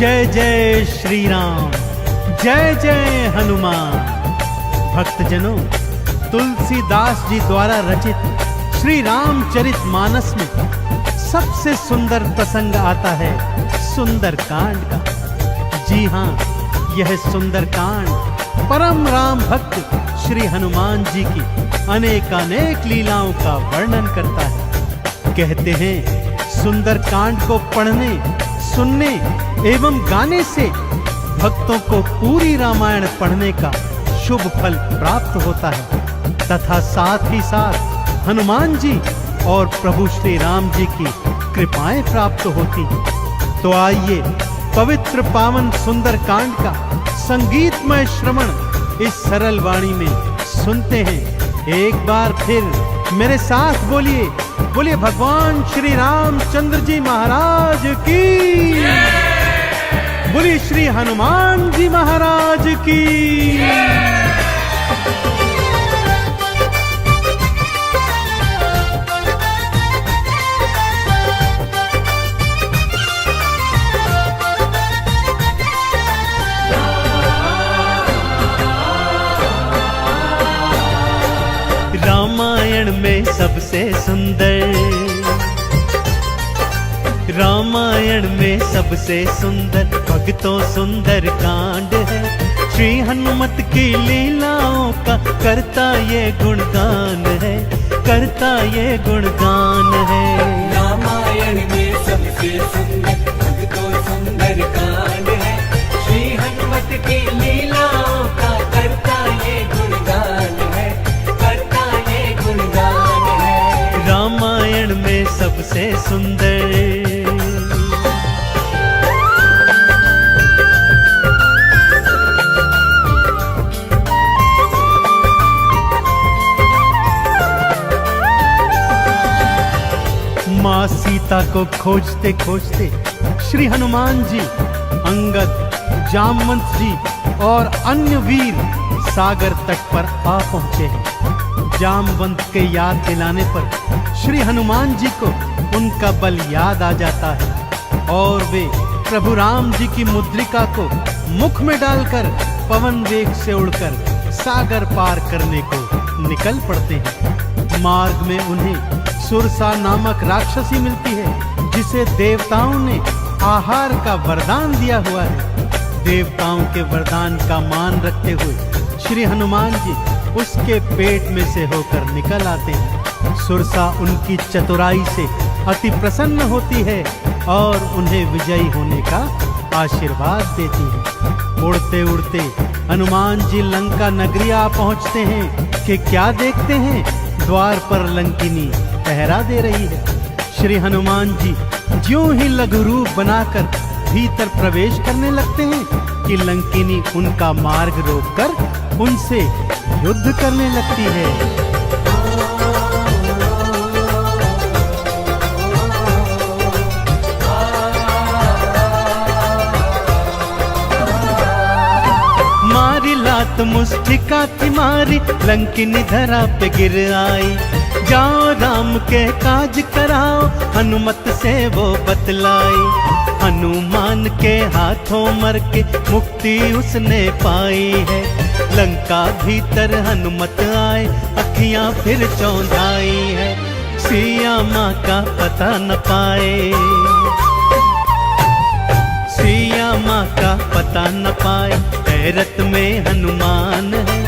जय जय श्री राम, जय जय हनुमान। भक्तजनों, तुलसीदास जी द्वारा रचित श्री रामचरित मानस में सबसे सुंदर प्रसंग आता है सुंदरकांड का। जी हाँ, यह सुंदरकांड परम राम भक्त श्री हनुमान जी की अनेकानेक लीलाओं का वर्णन करता है। कहते हैं सुंदरकांड को पढ़ने, सुनने एवं गाने से भक्तों को पूरी रामायण पढ़ने का शुभ फल प्राप्त होता है तथा साथ ही साथ हनुमान जी और प्रभु श्री राम जी की कृपाएं प्राप्त होती हैं। तो आइए पवित्र पावन सुंदरकांड का संगीतमय श्रवण इस सरल वाणी में सुनते हैं। एक बार फिर मेरे साथ बोलिए, बोलिए भगवान श्री रामचंद्र जी महाराज की, बोलिए श्री हनुमान जी महाराज की। रामायण में सबसे सुंदर, रामायण में सबसे सुंदर भक्तों सुंदर कांड है। श्री हनुमत की लीलाओं का करता ये गुणगान है, करता ये गुणगान है। रामायण में सबसे सुंदर भक्तों सुंदर कांड है। श्री हनुमत की लीलाओं का करता ये गुणगान है, करता ये गुणगान है। रामायण में सबसे सुंदर। माँ सीता को खोजते खोजते श्री हनुमान जी, अंगद, जामवंत जी और अन्य वीर सागर तट पर आ पहुंचे हैं। जामवंत के याद दिलाने पर श्री हनुमान जी को उनका बल याद आ जाता है और वे प्रभु राम जी की मुद्रिका को मुख में डालकर पवन वेग से उड़कर सागर पार करने को निकल पड़ते हैं। मार्ग में उन्हें सुरसा नामक राक्षसी मिलती है जिसे देवताओं ने आहार का वरदान दिया हुआ है। देवताओं के वरदान का मान रखते हुए श्री हनुमान जी उसके पेट में से होकर निकल आते हैं। सुरसा उनकी चतुराई से अति प्रसन्न होती है और उन्हें विजयी होने का आशीर्वाद देती है। उड़ते उड़ते हनुमान जी लंका नगरी आ पहुंचते हैं कि क्या देखते हैं, द्वार पर लंकिनी पहरा दे रही है। श्री हनुमान जी ज्यों ही लघु रूप बनाकर भीतर प्रवेश करने लगते हैं कि लंकिनी उनका मार्ग रोककर उनसे युद्ध करने लगती है। मारी लात मुष्टिका की मारी, लंकिनी धरा पे गिर आई। जाओ राम के काज कराओ, हनुमत से वो बतलाई। हनुमान के हाथों मर के मुक्ति उसने पाई है। लंका भीतर हनुमत आए, अखियां फिर चौंधाई है। सिया माँ का पता न पाए, सिया माँ का पता न पाए, हैरत में हनुमान है।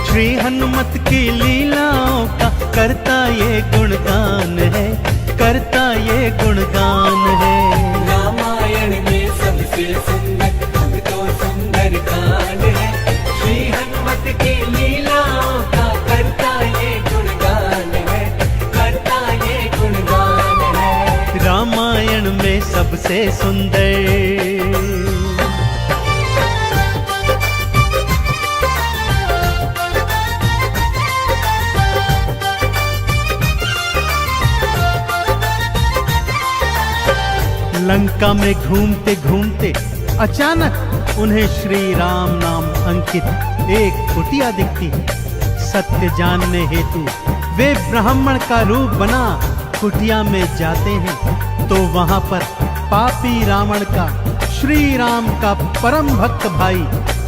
श्री हनुमत की लीलाओं का करता ये गुणगान है, करता ये गुणगान है। रामायण में सबसे सुंदर भक्तों सुंदर कांड है। श्री हनुमत की लीलाओं का करता ये गुणगान है, करता ये गुणगान है। रामायण में सबसे सुंदर। लंका में घूमते घूमते अचानक उन्हें श्री राम नाम अंकित एक कुटिया दिखती है। सत्य जानने हेतु वे ब्राह्मण का रूप बना कुटिया में जाते हैं तो वहां पर पापी रावण का श्री राम का परम भक्त भाई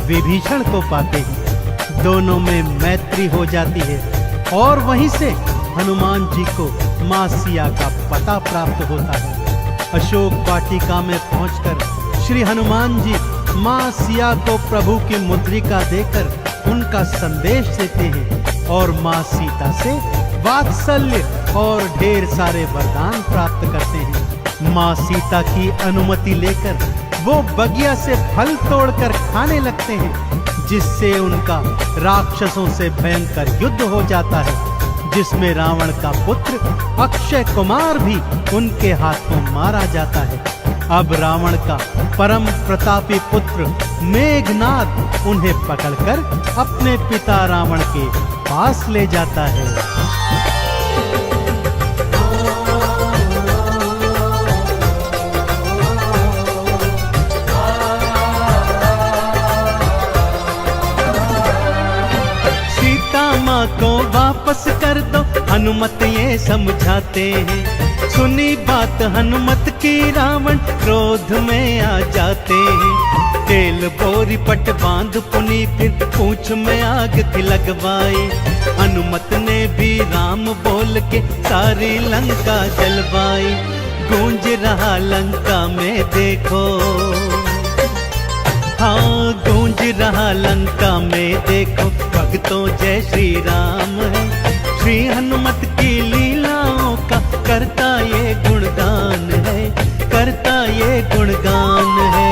विभीषण को पाते ही दोनों में मैत्री हो जाती है और वहीं से हनुमान जी को मां सिया का पता प्राप्त होता है। अशोक वाटिका में पहुंचकर श्री हनुमान जी मां सिया को प्रभु की मुद्रिका देकर उनका संदेश देते हैं और मां सीता से वात्सल्य और ढेर सारे वरदान प्राप्त करते हैं। मां सीता की अनुमति लेकर वो बगिया से फल तोड़कर खाने लगते हैं, जिससे उनका राक्षसों से भयंकर युद्ध हो जाता है, जिसमें रावण का पुत्र अक्षय कुमार भी उनके हाथों मारा जाता है। अब रावण का परम प्रतापी पुत्र मेघनाद उन्हें पकड़कर अपने पिता रावण के पास ले जाता है। माँ को वापस कर दो, हनुमत ये समझाते हैं। सुनी बात हनुमत की रावण क्रोध में आ जाते हैं। तेल बोरी पट बांध पुनी फिर पूंछ में आग थी लगवाई। हनुमत ने भी राम बोल के सारी लंका जलवाई। गूंज रहा लंका में देखो, हाँ गूंज रहा लंका में देखो, भक्तों जय श्री राम है। श्री हनुमत की लीलाओं का करता ये गुणगान है, करता ये गुणगान है।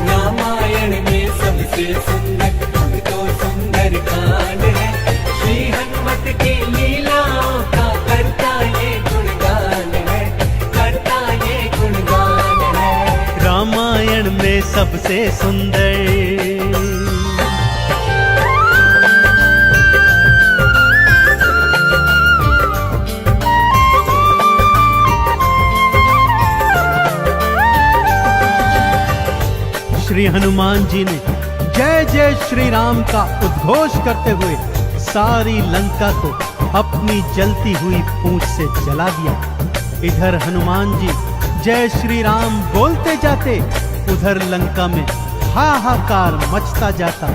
रामायण में सबसे सुंदर तो सुंदर कांड है। श्री हनुमत की लीलाओं का करता ये गुणगान है, करता ये गुणगान है। रामायण में सबसे सुंदर श्री हनुमान जी ने जय जय श्री राम का उद्घोष करते हुए सारी लंका को अपनी जलती हुई पूंछ से जला दिया। इधर हनुमान जी जय श्री राम बोलते जाते, उधर लंका में हाहाकार मचता जाता।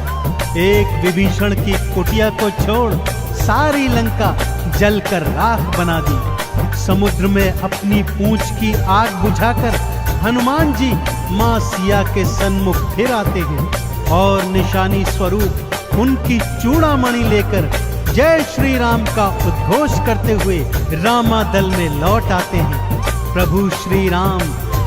एक विभीषण की कुटिया को छोड़ सारी लंका जलकर राख बना दी। समुद्र में अपनी पूंछ की आग बुझाकर हनुमान जी मां सिया के सन्मुख फिर आते हैं और निशानी स्वरूप उनकी चूड़ामणि लेकर जय श्री राम का उद्घोष करते हुए रामादल में लौट आते हैं। प्रभु श्री राम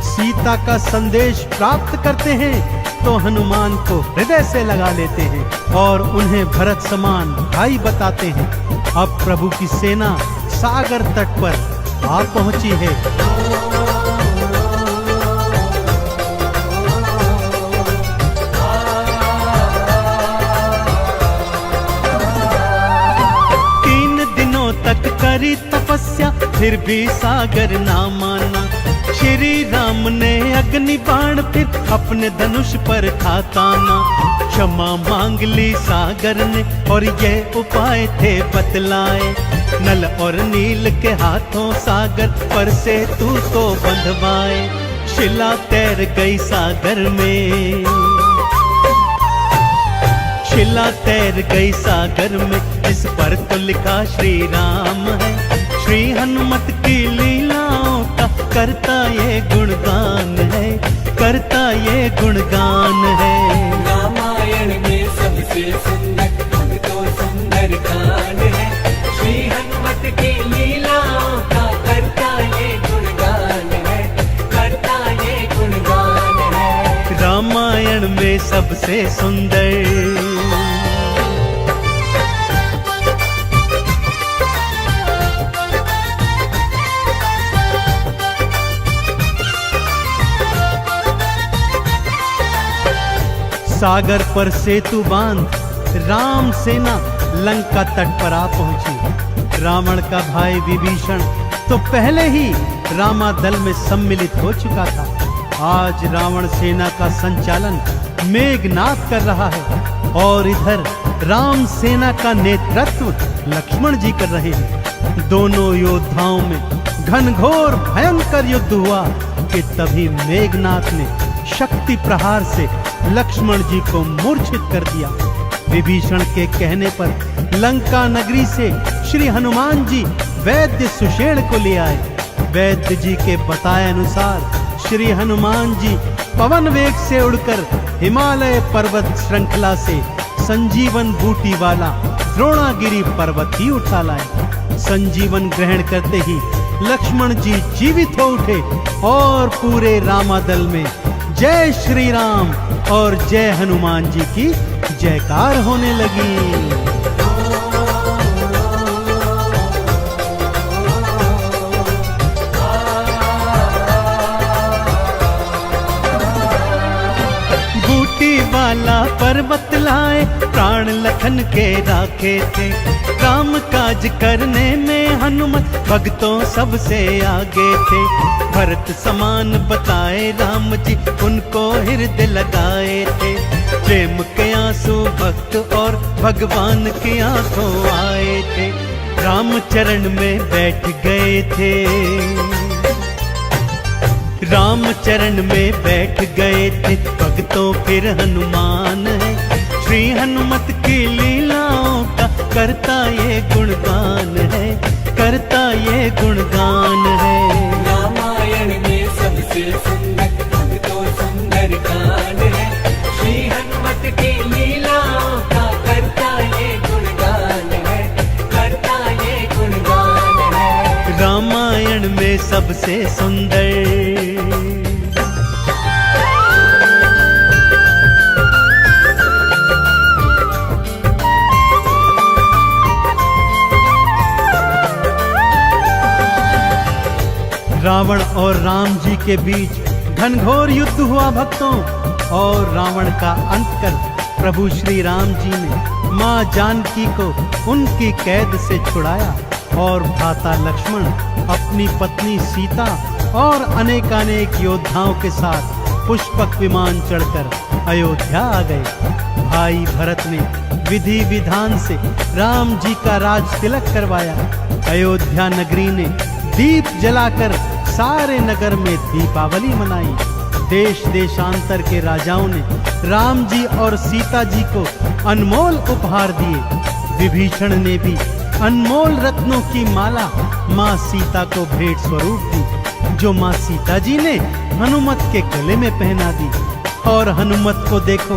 सीता का संदेश प्राप्त करते हैं तो हनुमान को हृदय से लगा लेते हैं और उन्हें भरत समान भाई बताते हैं। अब प्रभु की सेना सागर तट पर आ पहुंची है। तक करी तपस्या फिर भी सागर ना माना। श्री राम ने अग्नि बाण फिर अपने धनुष पर था ताना। क्षमा मांग ली सागर ने और ये उपाय थे बतलाए। नल और नील के हाथों सागर पर से तू तो बंधवाए। शिला तैर गई सागर में, शिला तैर गई सागर में, इस पर तो लिखा श्री राम है। श्री हनुमत की लीलाओं का करता ये गुणगान है, करता ये गुणगान है। रामायण में सबसे सुंदर तो सुंदर कांड है। श्री हनुमत की लीलाओं का करता ये गुणगान है, करता ये गुणगान है। रामायण में सबसे सुंदर सागर पर सेतु बांध राम सेना लंका तट पर आ पहुंची। रावण का भाई विभीषण तो पहले ही रामादल में सम्मिलित हो चुका था। आज रावण सेना का संचालन मेघनाद कर रहा है और इधर राम सेना का नेतृत्व लक्ष्मण जी कर रहे हैं। दोनों योद्धाओं में घनघोर भयंकर युद्ध हुआ कि तभी मेघनाद ने शक्ति प्रहार से लक्ष्मण जी को मूर्छित कर दिया। विभीषण के कहने पर लंका नगरी से श्री हनुमान जी वैद्य सुषेण को ले आए। वैद्य जी के बताए अनुसार श्री हनुमान जी पवन वेग से उड़कर हिमालय पर्वत श्रृंखला से संजीवन बूटी वाला द्रोणागिरी पर्वत ही उठा लाए। संजीवन ग्रहण करते ही लक्ष्मण जी जीवित हो उठे और पूरे रामादल में जय श्री राम और जय हनुमान जी की जयकार होने लगी। वाला पर्वत लाए प्राण लखन के राखे थे। काम काज करने में हनुमत भक्तों सबसे आगे थे। भरत समान बताए राम जी उनको हृदय लगाए थे। प्रेम के आंसू भक्त और भगवान की आंखों आए थे। राम चरण में बैठ गए थे। राम चरण में बैठ गए थे भक्तों फिर हनुमान है। श्री हनुमत की लीलाओं का करता ये गुणगान है, करता ये गुणगान है। रामायण में सबसे सुंदर भक्तों सुंदर कांड है। श्री हनुमत की लीलाओं का करता ये गुणगान है, करता ये गुणगान है। रामायण में सबसे सुंदर रावण और राम जी के बीच घनघोर युद्ध हुआ भक्तों, और रावण का अंत कर प्रभु श्री राम जी ने मां जानकी को उनकी कैद से छुड़ाया और भ्राता लक्ष्मण अपनी पत्नी सीता और अनेकानेक योद्धाओं के साथ पुष्पक विमान चढ़कर अयोध्या आ गए। भाई भरत ने विधि विधान से राम जी का राज तिलक करवाया। अयोध्या नगरी ने दीप जलाकर सारे नगर में दीपावली मनाई। देश देशांतर के राजाओं ने राम जी और सीता जी को अनमोल उपहार दिए। विभीषण ने भी अनमोल रत्नों की माला माँ सीता को भेंट स्वरूप दी, जो माँ सीता जी ने हनुमत के गले में पहना दी। और हनुमत को देखो,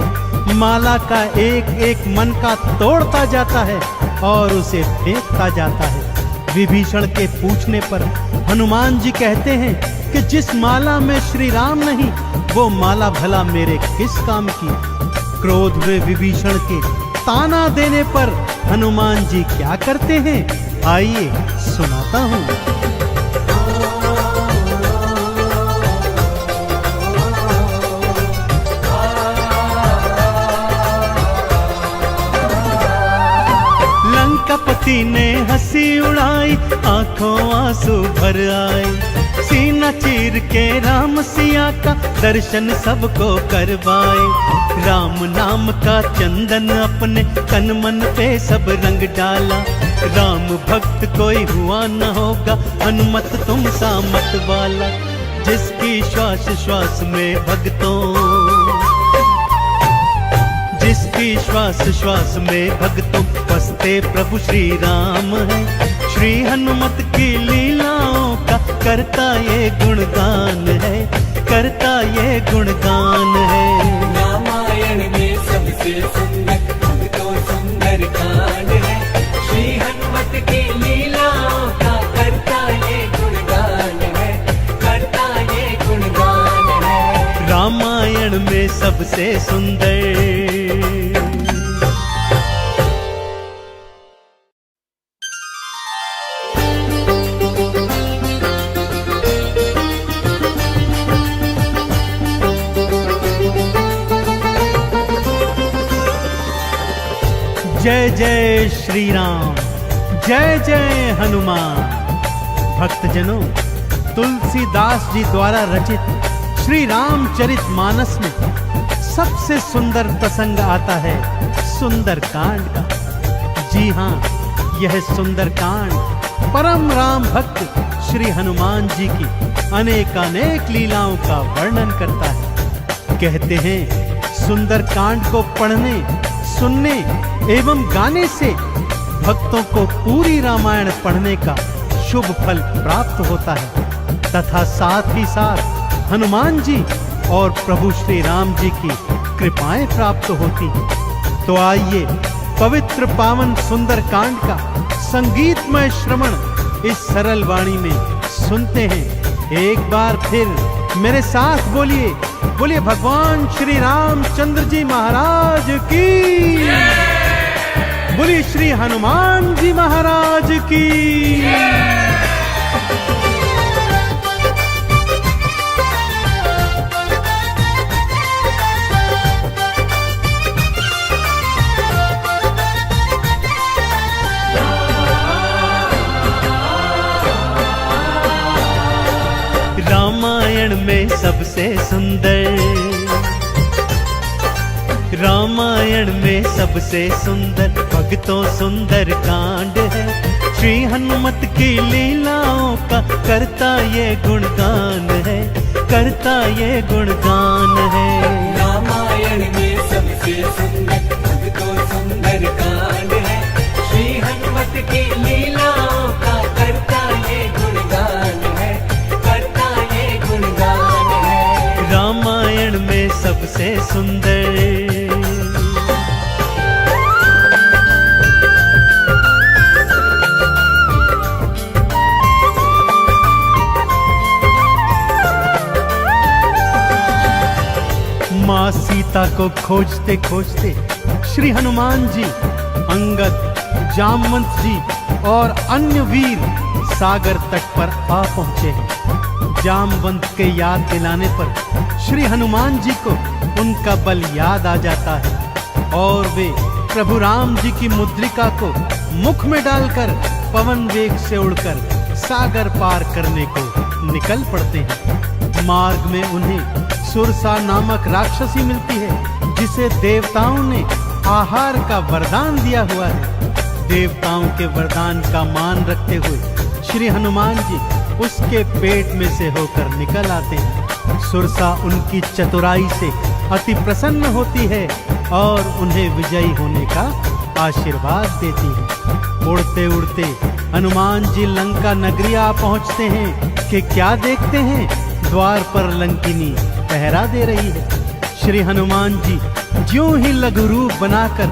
माला का एक एक मन का तोड़ता जाता है और उसे फेंकता जाता है। विभीषण के पूछने पर हनुमान जी कहते हैं कि जिस माला में श्री राम नहीं, वो माला भला मेरे किस काम की। क्रोध में विभीषण के ताना देने पर हनुमान जी क्या करते हैं, आइए सुनाता हूँ। लंकापति ने हंसी उड़ाई, आंखों आंसू भर आए। सीना चीर के राम सिया का दर्शन सबको करवाए। राम नाम का चंदन अपने तन मन पे सब रंग डाला। राम भक्त कोई हुआ न होगा, हनुमत तुम सा मत वाला। जिसकी श्वास श्वास में भक्तों, जिसकी श्वास श्वास में भक्तों बसते प्रभु श्री राम है। श्री हनुमत की लीलाओं का करता ये गुणगान है, करता ये गुणगान है। रामायण में सबसे सुंदर भक्तों सुंदर कांड है। श्री हनुमत की लीलाओं का करता ये गुणगान है, करता ये गुणगान है। रामायण में सबसे सुंदर। जय जय श्री राम, जय जय हनुमान। भक्तजनों, तुलसीदास जी द्वारा रचित श्री रामचरित मानस में सबसे सुंदर प्रसंग आता है सुंदर कांड का। जी हाँ, यह सुंदर कांड परम राम भक्त श्री हनुमान जी की अनेकानेक लीलाओं का वर्णन करता है। कहते हैं सुंदर कांड को पढ़ने, सुनने एवं गाने से भक्तों को पूरी रामायण पढ़ने का शुभ फल प्राप्त होता है तथा साथ ही साथ हनुमान जी और प्रभु श्री राम जी की कृपाएं प्राप्त होती हैं। तो आइए पवित्र पावन सुंदर कांड का संगीतमय श्रवण इस सरल वाणी में सुनते हैं। एक बार फिर मेरे साथ बोलिए, बोलिए भगवान श्री रामचंद्र जी महाराज की, बोलिए श्री हनुमान जी महाराज की। रामायण में सबसे सुंदर, रामायण में सबसे सुंदर भक्तों सुंदर कांड है। श्री हनुमत की लीलाओं का करता ये गुणगान है, करता ये गुणगान है। रामायण में सबसे सुंदर भक्तों सुंदर कांड है। श्री हनुमत की लीलाओं का करता ये गुणगान है, करता ये गुणगान है। रामायण में सबसे सुंदर। माँ सीता को खोजते खोजते श्री हनुमान जी, अंगद, जामवंत जी और अन्य वीर सागर तट पर आ पहुंचे हैं। जामवंत के याद दिलाने पर श्री हनुमान जी को उनका बल याद आ जाता है और वे प्रभु राम जी की मुद्रिका को मुख में डालकर पवन वेग से उड़कर सागर पार करने को निकल पड़ते हैं। मार्ग में उन्हें सुरसा नामक राक्षसी मिलती है जिसे देवताओं ने आहार का वरदान दिया हुआ है। देवताओं के वरदान का मान रखते हुए श्री हनुमान जी उसके पेट में से होकर निकल आते हैं। सुरसा उनकी चतुराई से अति प्रसन्न होती है और उन्हें विजयी होने का आशीर्वाद देती है। उड़ते उड़ते हनुमान जी लंका नगरी आ पहुंचते हैं कि क्या देखते हैं, द्वार पर लंकिनी पहरा दे रही है। श्री हनुमान जी ज्यों ही लघु रूप बनाकर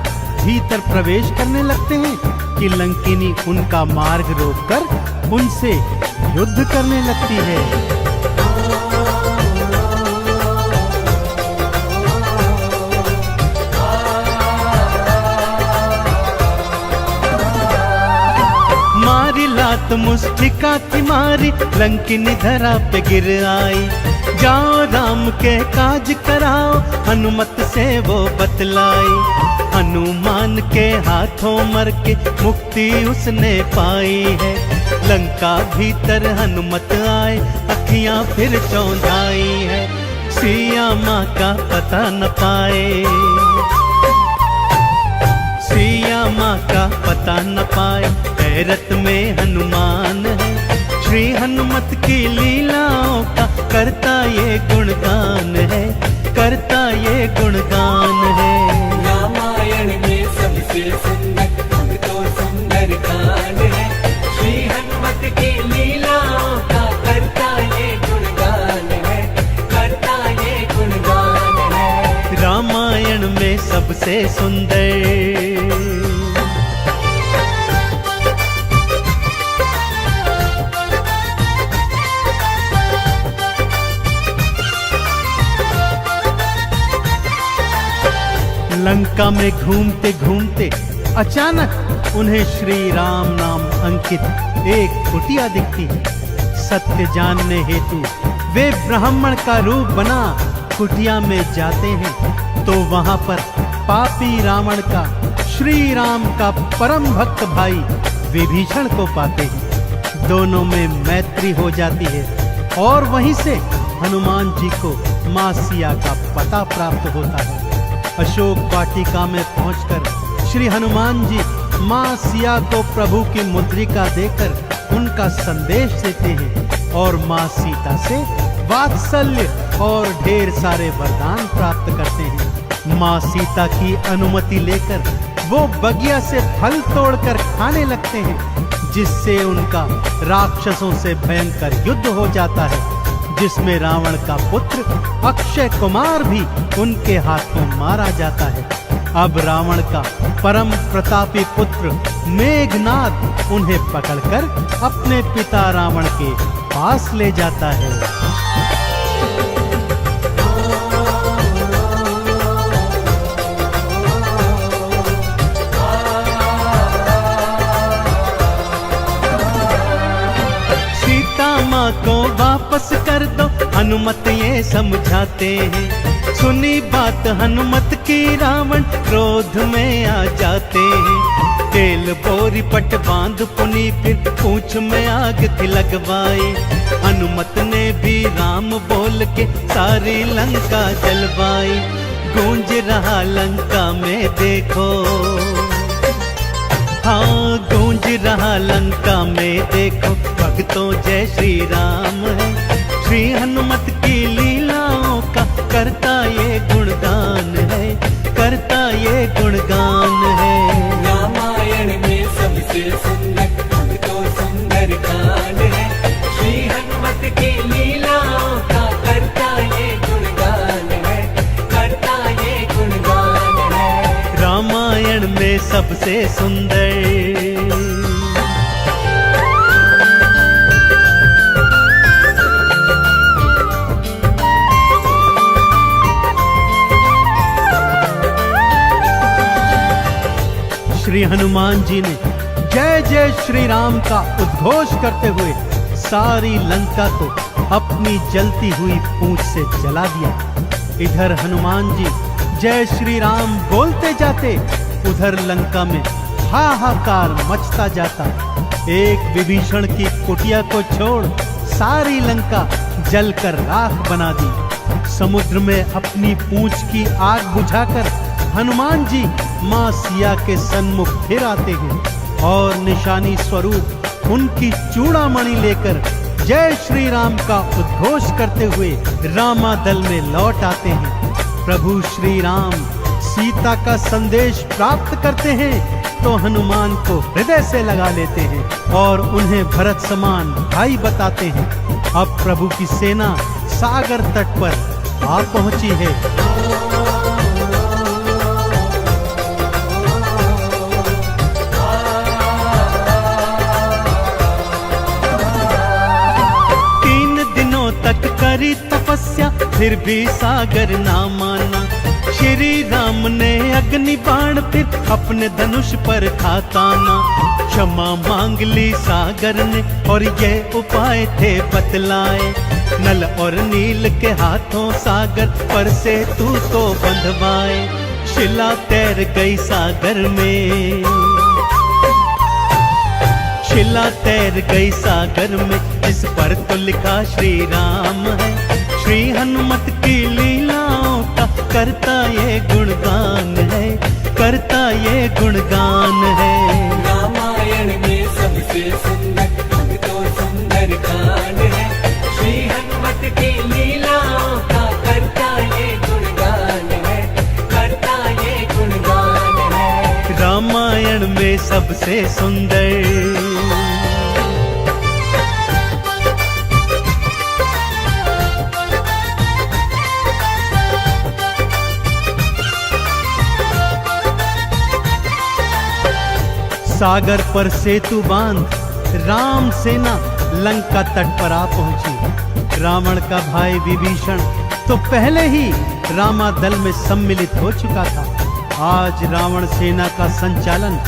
भीतर प्रवेश करने लगते हैं कि लंकिनी उनका मार्ग रोककर उनसे युद्ध करने लगती है। मारी लात मुष्टिका की मारी, लंकिनी धरा पे गिर आई। जाओ राम के काज कराओ, हनुमत से वो बतलाई। हनुमान के हाथों मर के मुक्ति उसने पाई है। लंका भीतर हनुमत आए, अखियां फिर चौंधाई है। सिया माँ का पता न पाए, सिया माँ का पता न पाए, हैरत में हनुमान है। श्री हनुमत की लीलाओं का करता ये गुणगान है, करता ये गुणगान है। रामायण में सबसे सुंदर भक्तों सुंदर कांड है। श्री हनुमत की लीलाओं का करता ये गुणगान है, करता ये गुणगान है। रामायण में सबसे सुंदर। लंका में घूमते घूमते अचानक उन्हें श्री राम नाम अंकित एक कुटिया दिखती है। सत्य जानने हेतु वे ब्राह्मण का रूप बना कुटिया में जाते हैं तो वहां पर पापी रावण का श्री राम का परम भक्त भाई विभीषण को पाते हैं। दोनों में मैत्री हो जाती है और वहीं से हनुमान जी को मां सिया का पता प्राप्त होता है। अशोक वाटिका में पहुंचकर श्री हनुमान जी मां सिया को प्रभु की मुद्रिका देकर उनका संदेश देते हैं और मां सीता से वात्सल्य और ढेर सारे वरदान प्राप्त करते हैं। माँ सीता की अनुमति लेकर वो बगिया से फल तोड़कर खाने लगते हैं, जिससे उनका राक्षसों से भयंकर युद्ध हो जाता है, जिसमें रावण का पुत्र अक्षय कुमार भी उनके हाथों मारा जाता है। अब रावण का परम प्रतापी पुत्र मेघनाद उन्हें पकड़कर अपने पिता रावण के पास ले जाता है। माँ को वापस कर दो, हनुमत ये समझाते हैं। सुनी बात हनुमत की रावण क्रोध में आ जाते हैं। तेल बोरी पट बांध पुनी फिर पूंछ में आग थी लगवाई। हनुमत ने भी राम बोल के सारी लंका जलवाई। गूंज रहा लंका में देखो, हाँ गूंज रहा लंका में देखो, भक्तों जय श्री राम है। श्री हनुमत की लीलाओं का करता ये गुणगान है, करता ये गुणगान है। रामायण में सबसे सुंदर तो सुंदर कांड है। श्री हनुमत की लीलाओं का करता ये गुणगान है, करता ये गुणगान है। रामायण में सबसे सुंदर श्री हनुमान जी ने जय जय श्री राम का उद्घोष करते हुए सारी लंका को अपनी जलती हुई पूंछ से जला दिया। इधर हनुमान जी जय श्री राम बोलते जाते, उधर लंका में हाहाकार मचता जाता। एक विभीषण की कुटिया को छोड़ सारी लंका जलकर राख बना दी। समुद्र में अपनी पूंछ की आग बुझाकर हनुमान जी माँ सिया के सन्मुख फिर आते हैं और निशानी स्वरूप उनकी चूड़ामणि लेकर जय श्री राम का उद्घोष करते हुए रामादल में लौट आते हैं। प्रभु श्री राम सीता का संदेश प्राप्त करते हैं तो हनुमान को हृदय से लगा लेते हैं और उन्हें भरत समान भाई बताते हैं। अब प्रभु की सेना सागर तट पर आ पहुंची है। तक करी तपस्या फिर भी सागर ना माना। श्री राम ने अग्नि बाण फिर अपने धनुष पर खाताना। क्षमा मांग ली सागर ने और ये उपाय थे बतलाए। नल और नील के हाथों सागर पर से तू तो बंधवाए। शिला तैर गई सागर में, शिला तैर गई सागर में, इस पर तो लिखा श्री राम है। श्री हनुमत की लीलाओं का करता ये गुणगान है, करता ये गुणगान है। रामायण में सबसे सुंदर तो सुंदर कांड है। श्री हनुमत की लीलाओं का करता ये गुणगान है, करता ये गुणगान है। रामायण में सबसे सुंदर सागर पर सेतु बांध राम सेना लंका तट पर आ पहुंची। रावण का भाई विभीषण तो पहले ही रामादल में सम्मिलित हो चुका था। आज रावण सेना का संचालन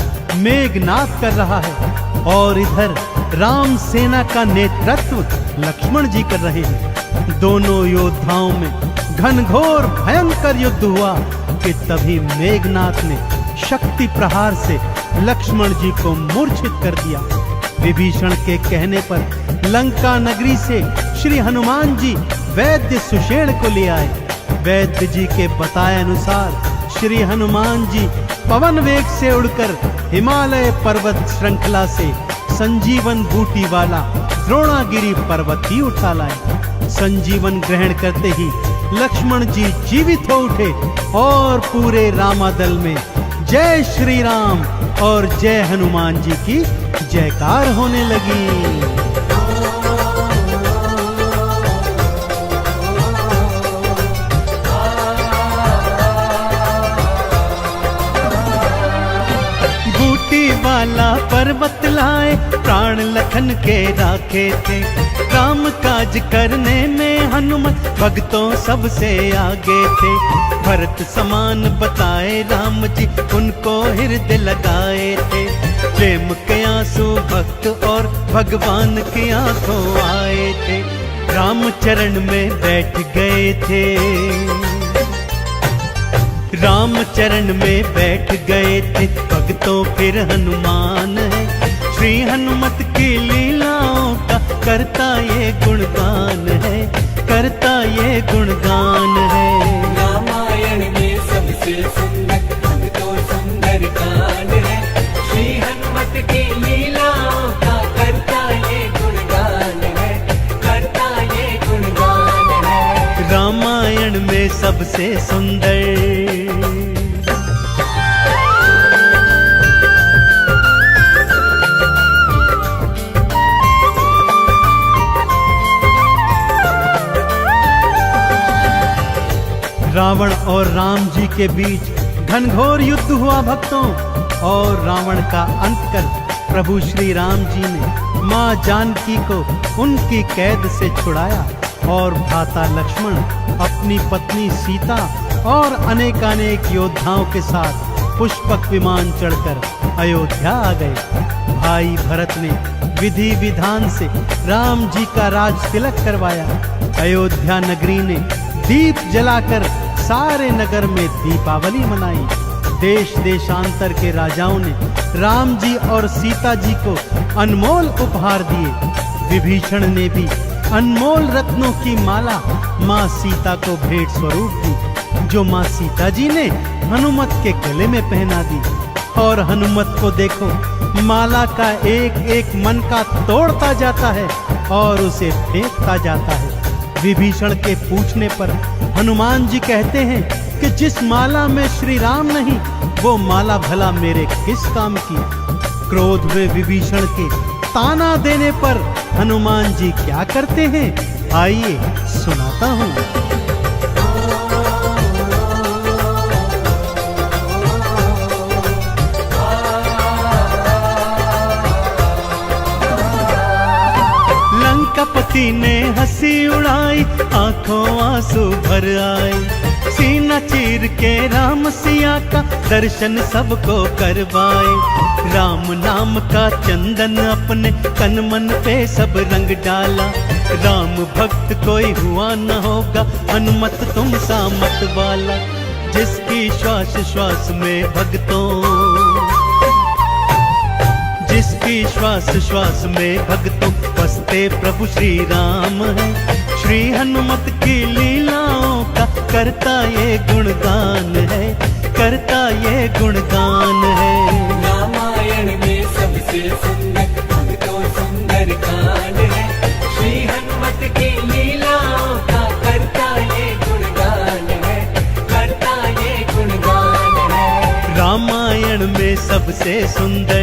मेघनाद कर रहा है और इधर राम सेना का नेतृत्व लक्ष्मण जी कर रहे हैं। दोनों योद्धाओं में घनघोर भयंकर युद्ध हुआ कि तभी मेघनाद ने शक्ति प्रहार से लक्ष्मण जी को मूर्छित कर दिया। विभीषण के कहने पर लंका नगरी से श्री हनुमान जी वैद्य सुषेण को ले आए। वैद्य जी के बताए अनुसार श्री हनुमान जी पवन वेग से उड़कर हिमालय पर्वत श्रृंखला से संजीवन बूटी वाला द्रोणागिरी पर्वत ही उठा लाए। संजीवन ग्रहण करते ही लक्ष्मण जी जीवित हो उठे और पूरे रामादल में जय श्री राम और जय हनुमान जी की जयकार होने लगी। वाला पर्वत लाए प्राण लखन के राखे थे, काम काज करने में हनुमत भक्तों सबसे आगे थे। भरत समान बताए राम जी उनको हृदय लगाए थे, प्रेम के आंसू भक्त और भगवान की आंखों आए थे। राम चरण में बैठ गए थे, राम चरण में बैठ गए थे भक्तों फिर हनुमान है। श्री हनुमत की लीलाओं का करता ये गुणगान है, करता ये गुणगान है। रामायण में सबसे सुंदर भक्तों सुंदर कांड है, श्री हनुमत की लीलाओं का करता ये गुणगान है, करता ये गुणगान है। रामायण में सबसे सुंदर रावण और राम जी के बीच घनघोर युद्ध हुआ भक्तों, और रावण का अंत कर प्रभु श्री राम जी ने मां जानकी को उनकी कैद से छुड़ाया और भ्राता लक्ष्मण अपनी पत्नी सीता और अनेकानेक योद्धाओं के साथ पुष्पक विमान चढ़कर अयोध्या आ गए। भाई भरत ने विधि विधान से राम जी का राज तिलक करवाया। अयोध्या नगरी ने दीप जलाकर सारे नगर में दीपावली मनाई। देश देशांतर के राजाओं ने राम जी और सीता जी को अनमोल उपहार दिए। विभीषण ने भी अनमोल रत्नों की माला माँ सीता को भेंट स्वरूप दी, जो माँ सीता जी ने हनुमत के गले में पहना दी। और हनुमत को देखो, माला का एक एक मन का तोड़ता जाता है और उसे फेंकता जाता है। विभीषण के पूछने पर हनुमान जी कहते हैं कि जिस माला में श्री राम नहीं, वो माला भला मेरे किस काम की। क्रोध में विभीषण के ताना देने पर हनुमान जी क्या करते हैं, आइए सुनाता हूँ। लंकापति ने हंसी उड़ाई, आंखों आंसू भर आए। सीना चीर के राम सिया का दर्शन सबको करवाए। राम नाम का चंदन अपने तन मन पे सब रंग डाला। राम भक्त कोई हुआ न होगा, हनुमत तुम सा मत वाला। जिसकी श्वास श्वास में भक्तों, जिसकी श्वास श्वास में भक्तों बसते प्रभु श्री राम है। श्री हनुमत की लीलाओं का करता ये गुणगान है, करता ये गुणगान है। रामायण में सबसे सुंदर भक्तों सुंदर कांड है, श्री हनुमत की लीलाओं का करता ये गुणगान है, करता ये गुणगान है। रामायण में सबसे सुंदर